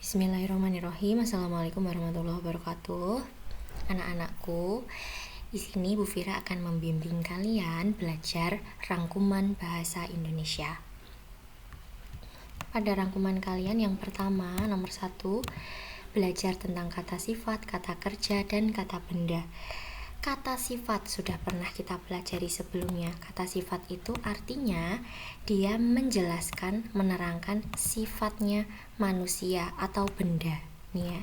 Bismillahirrahmanirrahim. Assalamualaikum warahmatullahi wabarakatuh. Anak-anakku, di sini Bu Fira akan membimbing kalian belajar rangkuman bahasa Indonesia. Pada rangkuman kalian yang pertama, nomor 1, belajar tentang kata sifat, kata kerja, dan kata benda. Kata sifat sudah pernah kita pelajari sebelumnya. Kata sifat itu artinya dia menjelaskan, menerangkan sifatnya manusia atau benda. Nih ya,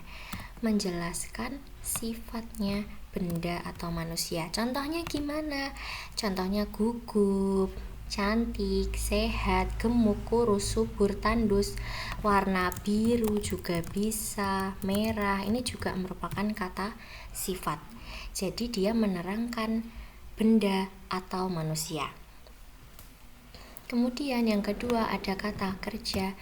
menjelaskan sifatnya benda atau manusia. Contohnya gimana? Contohnya gugup, cantik, sehat, gemuk, kurus, subur, tandus, warna biru juga bisa, merah. Ini juga merupakan kata sifat. Jadi dia menerangkan benda atau manusia. Kemudian yang kedua ada kata kerja.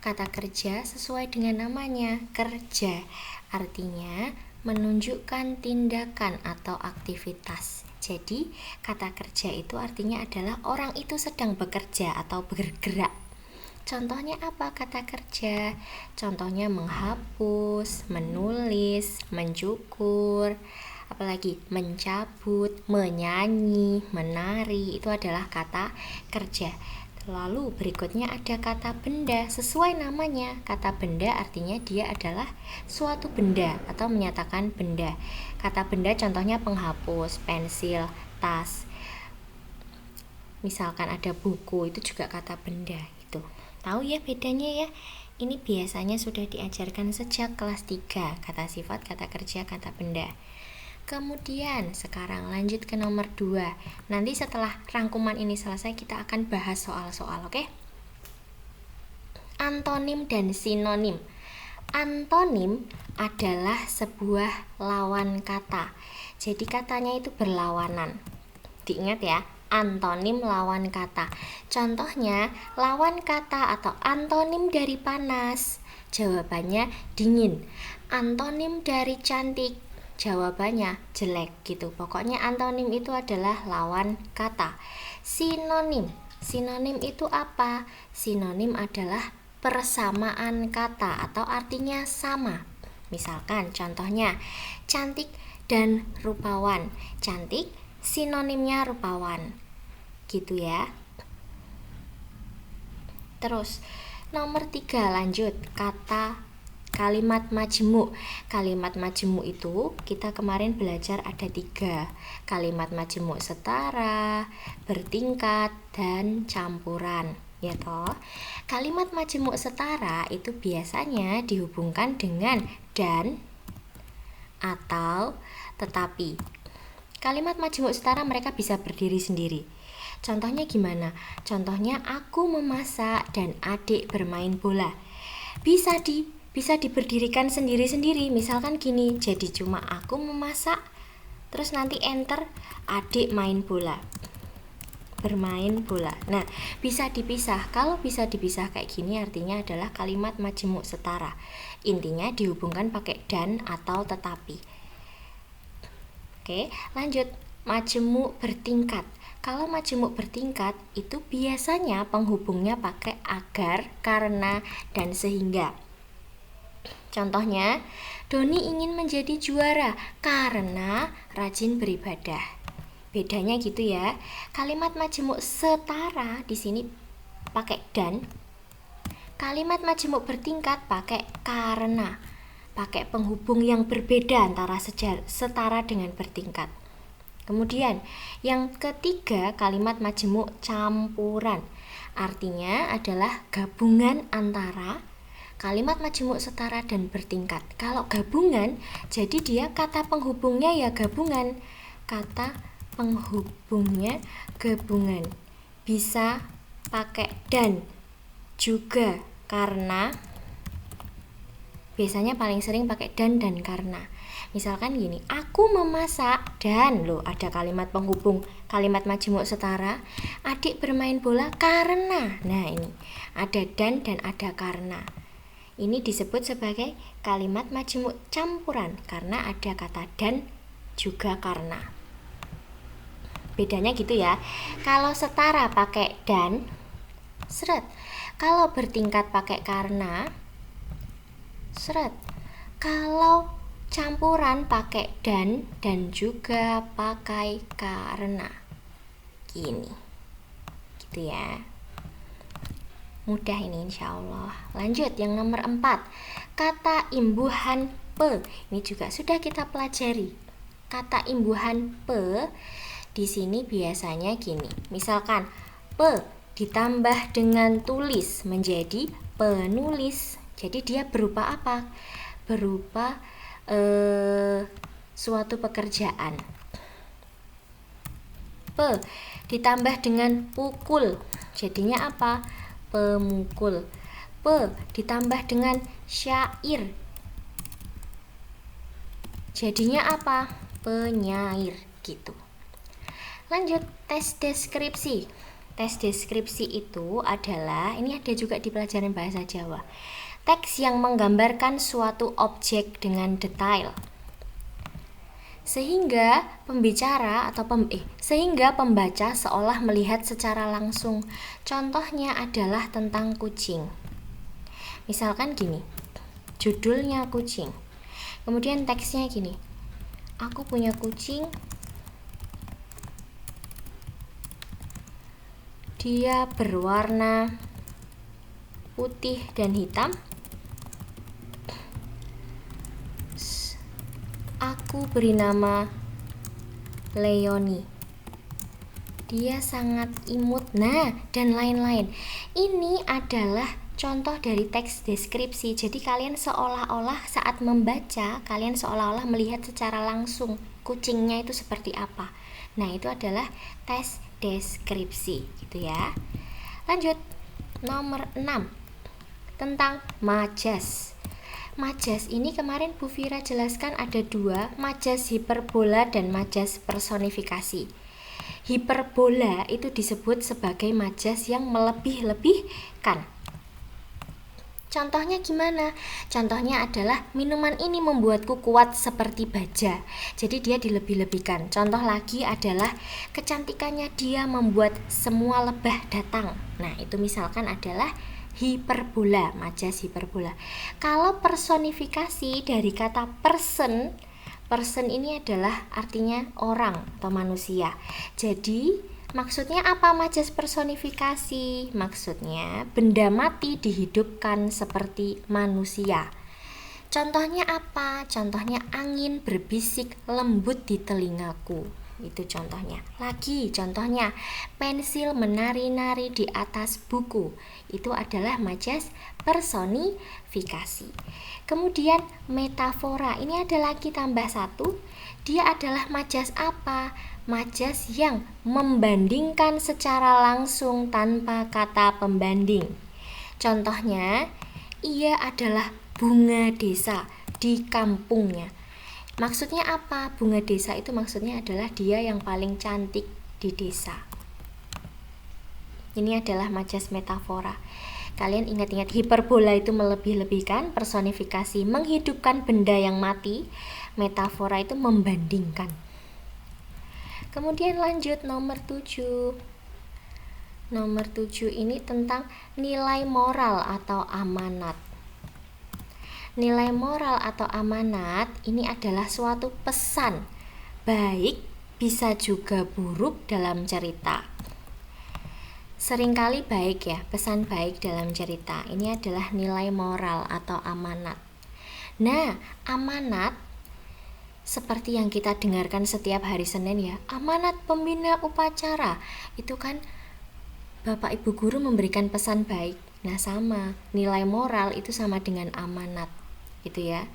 Kata kerja sesuai dengan namanya, kerja. Artinya menunjukkan tindakan atau aktivitas. Jadi kata kerja itu artinya adalah orang itu sedang bekerja atau bergerak. Contohnya apa kata kerja? Contohnya menghapus, menulis, mencukur, apalagi mencabut, menyanyi, menari, itu adalah kata kerja. Lalu berikutnya ada kata benda. Sesuai namanya, kata benda artinya dia adalah suatu benda atau menyatakan benda. Kata benda contohnya penghapus, pensil, tas. Misalkan ada buku, itu juga kata benda itu. Tahu ya bedanya ya? Ini biasanya sudah diajarkan sejak kelas 3, kata sifat, kata kerja, kata benda. Kemudian sekarang lanjut ke nomor 2. Nanti setelah rangkuman ini selesai kita akan bahas soal-soal, oke? Antonim dan sinonim. Antonim adalah sebuah lawan kata. Jadi katanya itu berlawanan. Diingat ya, antonim lawan kata. Contohnya, lawan kata atau antonim dari panas, jawabannya dingin. Antonim dari cantik, jawabannya jelek gitu. Pokoknya antonim itu adalah lawan kata. Sinonim. Sinonim itu apa? Sinonim adalah persamaan kata atau artinya sama. Misalkan contohnya cantik dan rupawan. Cantik sinonimnya rupawan. Gitu ya. Terus nomor 3 lanjut kata kalimat majemuk. Kalimat majemuk itu kita kemarin belajar ada 3. Kalimat majemuk setara, bertingkat, dan campuran. Ya toh. Kalimat majemuk setara itu biasanya dihubungkan dengan dan atau tetapi. Kalimat majemuk setara mereka bisa berdiri sendiri. Contohnya gimana? Contohnya aku memasak dan adik bermain bola. Bisa diberdirikan sendiri-sendiri. Misalkan gini, jadi cuma aku memasak, terus nanti enter adik main bola. Bermain bola. Nah, bisa dipisah. Kalau bisa dipisah kayak gini artinya adalah kalimat majemuk setara. Intinya dihubungkan pakai dan atau tetapi. Oke, lanjut. Majemuk bertingkat. Kalau majemuk bertingkat itu biasanya penghubungnya pakai agar, karena, dan sehingga. Contohnya, Doni ingin menjadi juara karena rajin beribadah. Bedanya gitu ya. Kalimat majemuk setara di sini pakai dan. Kalimat majemuk bertingkat pakai karena. Pakai penghubung yang berbeda antara setara dengan bertingkat. Kemudian yang ketiga kalimat majemuk campuran. Artinya adalah gabungan antara kalimat majemuk setara dan bertingkat. Kalau gabungan, jadi dia kata penghubungnya ya gabungan. Kata penghubungnya gabungan. Bisa pakai dan juga karena. Biasanya paling sering pakai dan karena. Misalkan gini, aku memasak dan ada kalimat penghubung, kalimat majemuk setara, adik bermain bola karena. Nah, ini ada dan ada karena. Ini disebut sebagai kalimat majemuk campuran karena ada kata dan juga karena. Bedanya gitu ya. Kalau setara pakai dan, seret. Kalau bertingkat pakai karena, Seret. Kalau campuran pakai dan juga pakai karena. Gini. Gitu ya. Mudah ini insya Allah. Lanjut yang nomor 4. Kata imbuhan pe. Ini juga sudah kita pelajari. Kata imbuhan pe di sini biasanya gini. Misalkan pe ditambah dengan tulis menjadi penulis. Jadi dia berupa apa? Berupa suatu pekerjaan. Pe ditambah dengan pukul. Jadinya apa? Pemukul. Pe ditambah dengan syair. Jadinya apa? Penyair gitu. Lanjut tes deskripsi. Tes deskripsi itu adalah, ini ada juga di pelajaran bahasa Jawa. Teks yang menggambarkan suatu objek dengan detail. Sehingga pembicara atau sehingga pembaca seolah melihat secara langsung. Contohnya adalah tentang kucing. Misalkan gini, judulnya kucing. Kemudian teksnya gini. Aku punya kucing. Dia berwarna putih dan hitam. Aku beri nama Leoni. Dia sangat imut. Nah, dan lain-lain. Ini adalah contoh dari teks deskripsi. Jadi kalian seolah-olah saat membaca, kalian seolah-olah melihat secara langsung kucingnya itu seperti apa. Nah, itu adalah tes deskripsi gitu ya. Lanjut. Nomor 6. Tentang majas. Majas ini kemarin Bu Fira jelaskan ada 2, majas hiperbola dan majas personifikasi. Hiperbola itu disebut sebagai majas yang melebih-lebihkan. Contohnya gimana? Contohnya adalah minuman ini membuatku kuat seperti baja. Jadi dia dilebih-lebihkan. Contoh lagi adalah kecantikannya dia membuat semua lebah datang. Nah, itu misalkan adalah hiperbola, majas hiperbola. Kalau personifikasi dari kata person ini adalah artinya orang atau manusia. Jadi maksudnya apa majas personifikasi? Maksudnya benda mati dihidupkan seperti manusia. Contohnya apa? Contohnya angin berbisik lembut di telingaku. Itu contohnya. Lagi contohnya pensil menari-nari di atas buku. Itu adalah majas personifikasi. Kemudian metafora. Ini ada lagi tambah 1. Dia adalah majas apa? Majas yang membandingkan secara langsung tanpa kata pembanding. Contohnya, ia adalah bunga desa di kampungnya. Maksudnya apa? Bunga desa itu maksudnya adalah dia yang paling cantik di desa. Ini adalah majas metafora. Kalian ingat-ingat, hiperbola itu melebih-lebihkan, personifikasi menghidupkan benda yang mati, metafora itu membandingkan. Kemudian lanjut nomor 7. Nomor 7 ini tentang nilai moral atau amanat. Nilai moral atau amanat ini adalah suatu pesan baik, bisa juga buruk dalam cerita. Seringkali baik ya, pesan baik dalam cerita. Ini adalah nilai moral atau amanat. Nah, amanat seperti yang kita dengarkan setiap hari Senin ya, amanat pembina upacara. Itu kan Bapak Ibu guru memberikan pesan baik. Nah, sama, nilai moral itu sama dengan amanat. Gitu ya,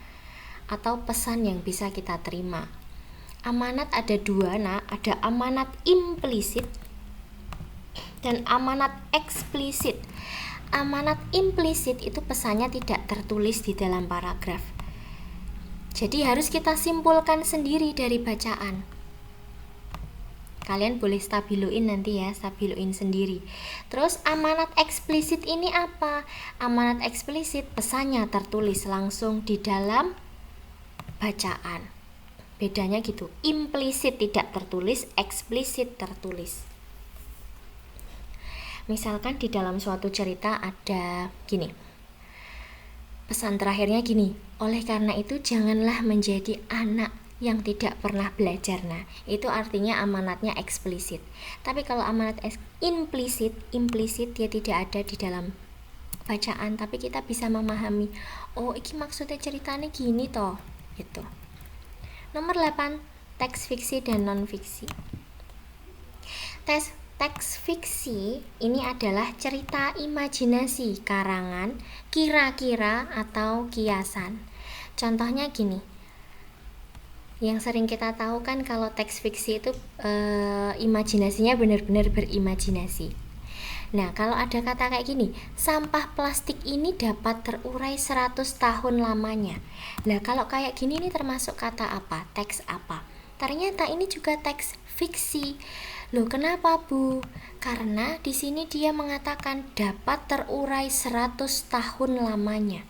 atau pesan yang bisa kita terima. Amanat ada 2, ada amanat implisit dan amanat eksplisit. Amanat implisit itu pesannya tidak tertulis di dalam paragraf. Jadi harus kita simpulkan sendiri dari bacaan. Kalian boleh stabiloin nanti ya, stabiloin sendiri. Terus amanat eksplisit ini apa? Amanat eksplisit pesannya tertulis langsung di dalam bacaan. Bedanya gitu. Implisit tidak tertulis, eksplisit tertulis. Misalkan di dalam suatu cerita ada gini. Pesan terakhirnya gini, oleh karena itu janganlah menjadi anak yang tidak pernah belajar. Nah, itu artinya amanatnya eksplisit. Tapi kalau amanat implisit dia tidak ada di dalam bacaan, tapi kita bisa memahami, oh iki maksudnya ceritanya gini toh, gitu. Nomor 8, teks fiksi dan non fiksi. Teks fiksi ini adalah cerita imajinasi, karangan, kira-kira atau kiasan. Contohnya gini, yang sering kita tahu kan kalau teks fiksi itu imajinasinya benar-benar berimajinasi. Nah, kalau ada kata kayak gini, sampah plastik ini dapat terurai 100 tahun lamanya. Nah, kalau kayak gini ini termasuk kata apa? Teks apa? Ternyata ini juga teks fiksi. Loh, kenapa, Bu? Karena di sini dia mengatakan dapat terurai 100 tahun lamanya.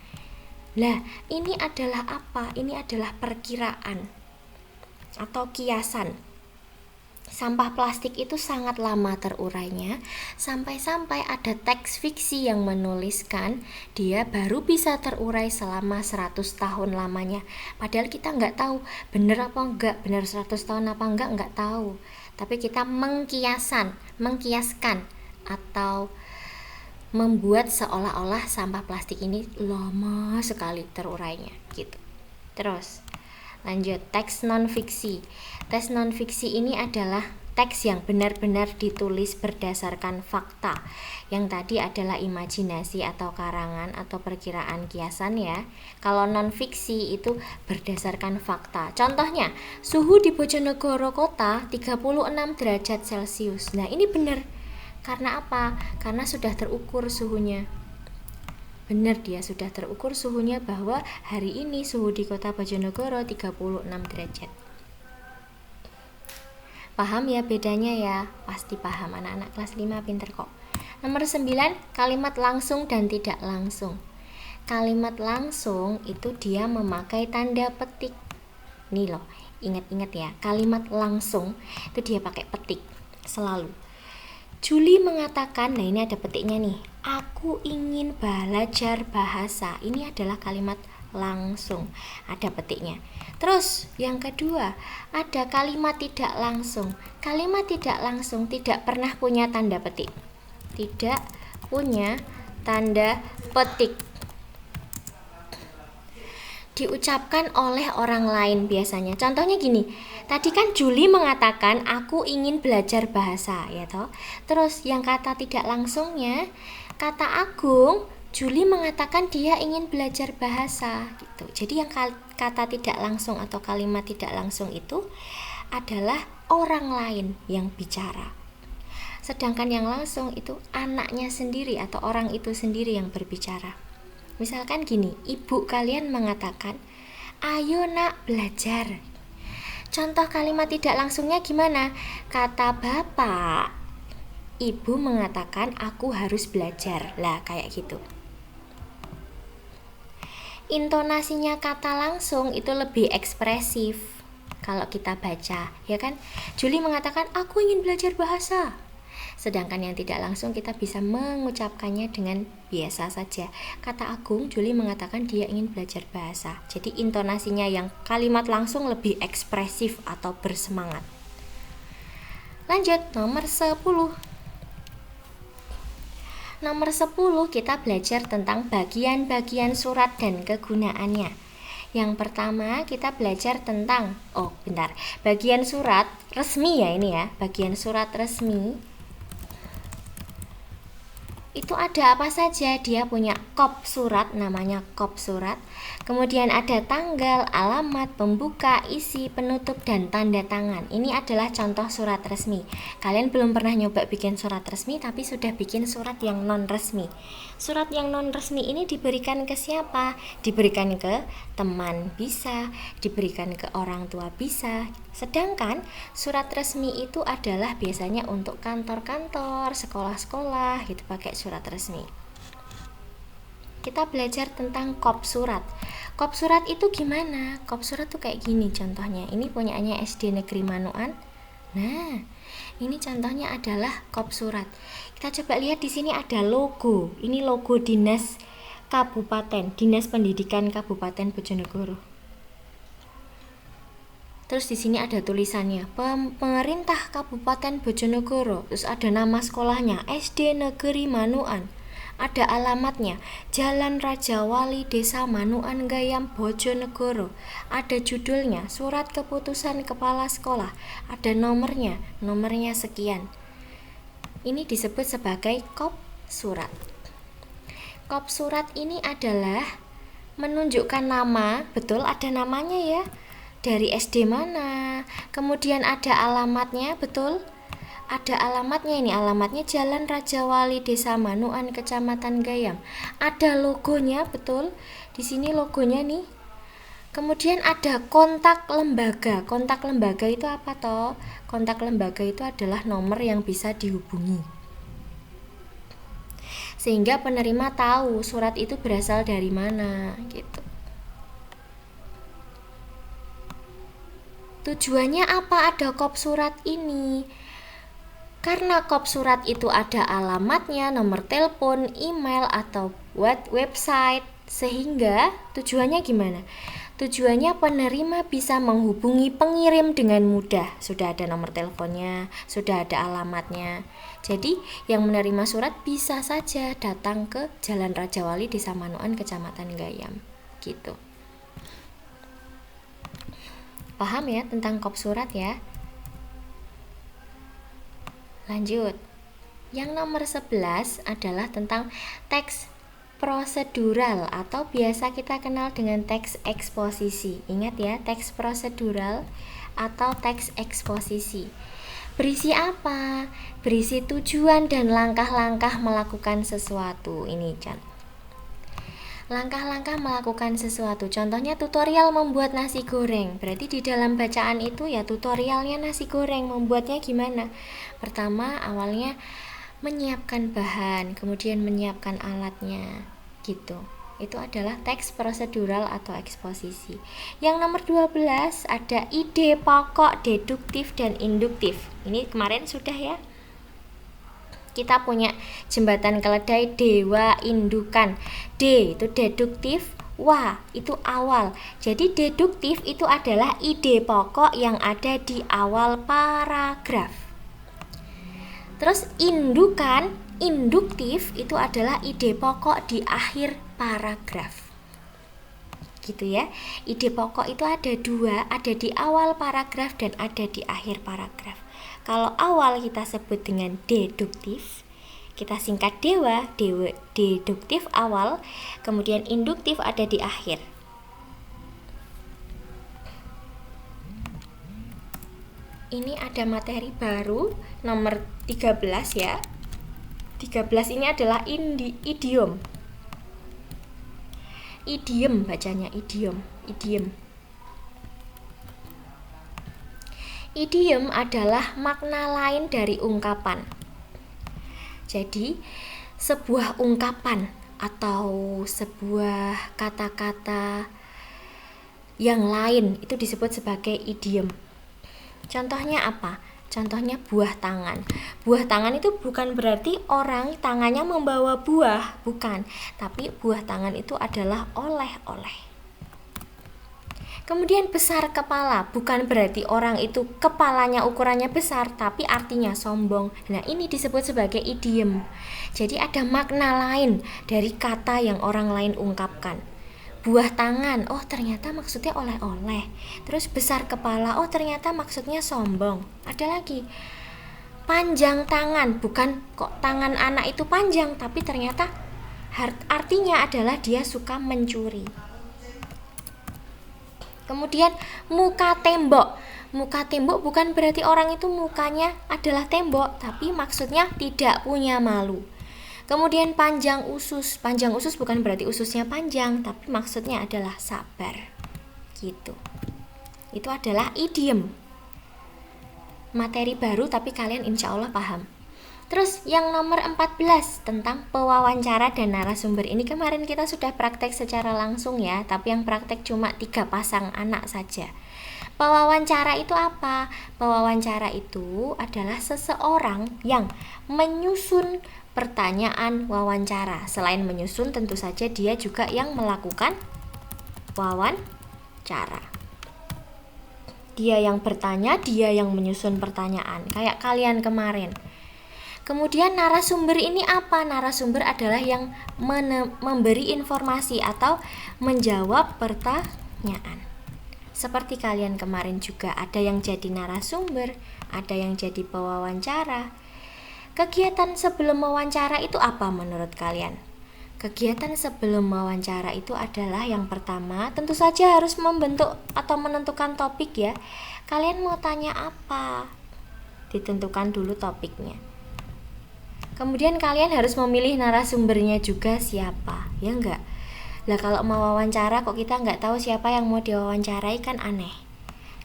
Lah, ini adalah apa? Ini adalah perkiraan atau kiasan. Sampah plastik itu sangat lama terurainya, sampai-sampai ada teks fiksi yang menuliskan dia baru bisa terurai selama 100 tahun lamanya. Padahal kita nggak tahu benar apa enggak, benar 100 tahun apa enggak tahu. Tapi kita mengkiaskan atau membuat seolah-olah sampah plastik ini lama sekali terurainya gitu. Terus lanjut, teks non-fiksi. Teks non-fiksi ini adalah teks yang benar-benar ditulis berdasarkan fakta. Yang tadi adalah imajinasi atau karangan atau perkiraan kiasan ya. Kalau non-fiksi itu berdasarkan fakta. Contohnya, suhu di Bojonegoro kota 36 derajat Celcius. Nah, ini benar. Karena apa? Karena sudah terukur suhunya. Benar, dia sudah terukur suhunya bahwa hari ini suhu di kota Bojonegoro 36 derajat. Paham ya bedanya ya? Pasti paham, anak-anak kelas 5 pinter kok. Nomor 9, kalimat langsung dan tidak langsung. Kalimat langsung itu dia memakai tanda petik. Nih loh, ingat-ingat ya, kalimat langsung itu dia pakai petik selalu. Juli mengatakan, nah ini ada petiknya nih, aku ingin belajar bahasa. Ini adalah kalimat langsung, ada petiknya. Terus yang kedua, ada kalimat tidak langsung. Kalimat tidak langsung tidak pernah punya tanda petik. Tidak punya tanda petik. Diucapkan oleh orang lain biasanya. Contohnya gini, tadi kan Juli mengatakan aku ingin belajar bahasa, ya toh. Terus yang kata tidak langsungnya, kata Agung, Juli mengatakan dia ingin belajar bahasa gitu. Jadi yang kata tidak langsung atau kalimat tidak langsung itu adalah orang lain yang bicara. Sedangkan yang langsung itu anaknya sendiri atau orang itu sendiri yang berbicara. Misalkan gini, ibu kalian mengatakan, ayo nak belajar. Contoh kalimat tidak langsungnya gimana? Kata bapak, ibu mengatakan aku harus belajar. Lah kayak gitu. Intonasinya kata langsung itu lebih ekspresif kalau kita baca, ya kan? Juli mengatakan aku ingin belajar bahasa. Sedangkan yang tidak langsung kita bisa mengucapkannya dengan biasa saja. Kata Agung, Juli mengatakan dia ingin belajar bahasa. Jadi intonasinya yang kalimat langsung lebih ekspresif atau bersemangat. Lanjut, nomor 10. Nomor 10 kita belajar tentang bagian-bagian surat dan kegunaannya. Yang pertama kita belajar tentang, bagian surat resmi ya ini ya. Bagian surat resmi itu ada apa saja? Dia punya kop surat, namanya kop surat. Kemudian ada tanggal, alamat, pembuka, isi, penutup, dan tanda tangan. Ini adalah contoh surat resmi. Kalian belum pernah nyoba bikin surat resmi, tapi sudah bikin surat yang non resmi. Surat yang non resmi ini diberikan ke siapa? Diberikan ke teman bisa, diberikan ke orang tua bisa. Sedangkan surat resmi itu adalah biasanya untuk kantor-kantor, sekolah-sekolah gitu pakai surat resmi. Kita belajar tentang kop surat. Kop surat itu gimana? Kop surat tuh kayak gini contohnya. Ini punyaannya SD Negeri Manuan. Nah, ini contohnya adalah kop surat. Kita coba lihat di sini ada logo. Ini logo Dinas Kabupaten, Dinas Pendidikan Kabupaten Bojonegoro. Terus di sini ada tulisannya Pemerintah Kabupaten Bojonegoro. Terus ada nama sekolahnya SD Negeri Manuan. Ada alamatnya Jalan Raja Wali Desa Manuan Gayam Bojonegoro. Ada judulnya Surat Keputusan Kepala Sekolah. Ada nomornya sekian. Ini disebut sebagai kop surat. Kop surat ini adalah menunjukkan nama, betul ada namanya ya, dari SD mana, kemudian ada alamatnya, betul ada alamatnya, ini alamatnya Jalan Raja Wali Desa Manuan Kecamatan Gayam. Ada logonya, betul di sini logonya nih. Kemudian ada kontak lembaga. Kontak lembaga itu apa toh? Kontak lembaga itu adalah nomor yang bisa dihubungi, sehingga penerima tahu surat itu berasal dari mana gitu. Tujuannya apa ada kop surat ini? Karena kop surat itu ada alamatnya, nomor telepon, email, atau website, sehingga tujuannya gimana? Tujuannya penerima bisa menghubungi pengirim dengan mudah. Sudah ada nomor teleponnya, sudah ada alamatnya. Jadi yang menerima surat bisa saja datang ke Jalan Raja Wali Desa Manuan Kecamatan Gayam gitu. Paham ya tentang kop surat ya? Lanjut. Yang nomor 11 adalah tentang teks prosedural atau biasa kita kenal dengan teks eksposisi. Ingat ya, teks prosedural atau teks eksposisi. Berisi apa? Berisi tujuan dan langkah-langkah melakukan sesuatu. Ini kan. Langkah-langkah melakukan sesuatu. Contohnya tutorial membuat nasi goreng. Berarti di dalam bacaan itu ya tutorialnya nasi goreng. Membuatnya gimana? Pertama, awalnya menyiapkan bahan, kemudian menyiapkan alatnya. Gitu. Itu adalah teks prosedural atau eksposisi. Yang nomor 12 ada ide pokok, deduktif, dan induktif. Ini kemarin sudah ya. Kita punya jembatan keledai, dewa, indukan. D itu deduktif, wa itu awal. Jadi deduktif itu adalah ide pokok yang ada di awal paragraf. Terus indukan, induktif itu adalah ide pokok di akhir paragraf. Gitu ya. Ide pokok itu ada dua, ada di awal paragraf dan ada di akhir paragraf. Kalau awal kita sebut dengan deduktif, kita singkat dewa, deduktif awal, kemudian induktif ada di akhir. Ini ada materi baru nomor 13 ya. 13 ini adalah idiom. Idiom bacanya, idiom. Idiom adalah makna lain dari ungkapan. Jadi, sebuah ungkapan atau sebuah kata-kata yang lain itu disebut sebagai idiom. Contohnya apa? Contohnya buah tangan. Buah tangan itu bukan berarti orang tangannya membawa buah, bukan. Tapi buah tangan itu adalah oleh-oleh. Kemudian besar kepala, bukan berarti orang itu kepalanya ukurannya besar, tapi artinya sombong. Nah, ini disebut sebagai idiom. Jadi ada makna lain dari kata yang orang lain ungkapkan. Buah tangan, oh ternyata maksudnya oleh-oleh. Terus besar kepala, oh ternyata maksudnya sombong. Ada lagi, panjang tangan, bukan kok tangan anak itu panjang, tapi ternyata artinya adalah dia suka mencuri. Kemudian muka tembok. Muka tembok bukan berarti orang itu mukanya adalah tembok, tapi maksudnya tidak punya malu. Kemudian panjang usus. Panjang usus bukan berarti ususnya panjang, tapi maksudnya adalah sabar. Gitu. Itu adalah idiom. Materi baru tapi kalian insya Allah paham. Terus yang nomor 14 tentang pewawancara dan narasumber. Ini kemarin kita sudah praktek secara langsung ya, tapi yang praktek cuma 3 pasang anak saja. Pewawancara itu apa? Pewawancara itu adalah seseorang yang menyusun pertanyaan wawancara. Selain menyusun, tentu saja dia juga yang melakukan wawancara. Dia yang bertanya, dia yang menyusun pertanyaan, kayak kalian kemarin. Kemudian narasumber ini apa? Narasumber adalah yang memberi informasi atau menjawab pertanyaan. Seperti kalian kemarin juga, ada yang jadi narasumber, ada yang jadi pewawancara. Kegiatan sebelum wawancara itu apa menurut kalian? Kegiatan sebelum wawancara itu adalah yang pertama, tentu saja harus membentuk atau menentukan topik ya. Kalian mau tanya apa? Ditentukan dulu topiknya. Kemudian kalian harus memilih narasumbernya juga siapa, ya enggak? Lah kalau mau wawancara kok kita nggak tahu siapa yang mau diwawancarai, kan aneh.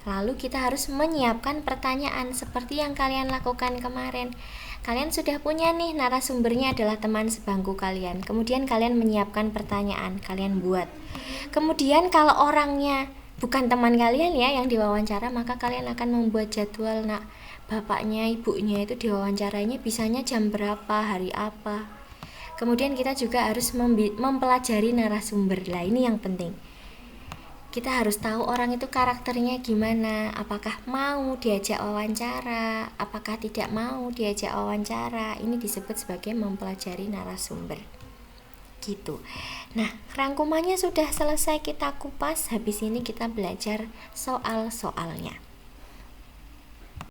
Lalu kita harus menyiapkan pertanyaan seperti yang kalian lakukan kemarin. Kalian sudah punya nih narasumbernya adalah teman sebangku kalian. Kemudian kalian menyiapkan pertanyaan, kalian buat. Kemudian kalau orangnya bukan teman kalian ya yang diwawancara, maka kalian akan membuat jadwal. Nah, bapaknya, ibunya itu diwawancarainya bisanya jam berapa, hari apa. Kemudian kita juga harus mempelajari narasumber. Lah ini yang penting. Kita harus tahu orang itu karakternya gimana, apakah mau diajak wawancara, apakah tidak mau diajak wawancara. Ini disebut sebagai mempelajari narasumber. Gitu. Nah, rangkumannya sudah selesai kita kupas. Habis ini kita belajar soal-soalnya.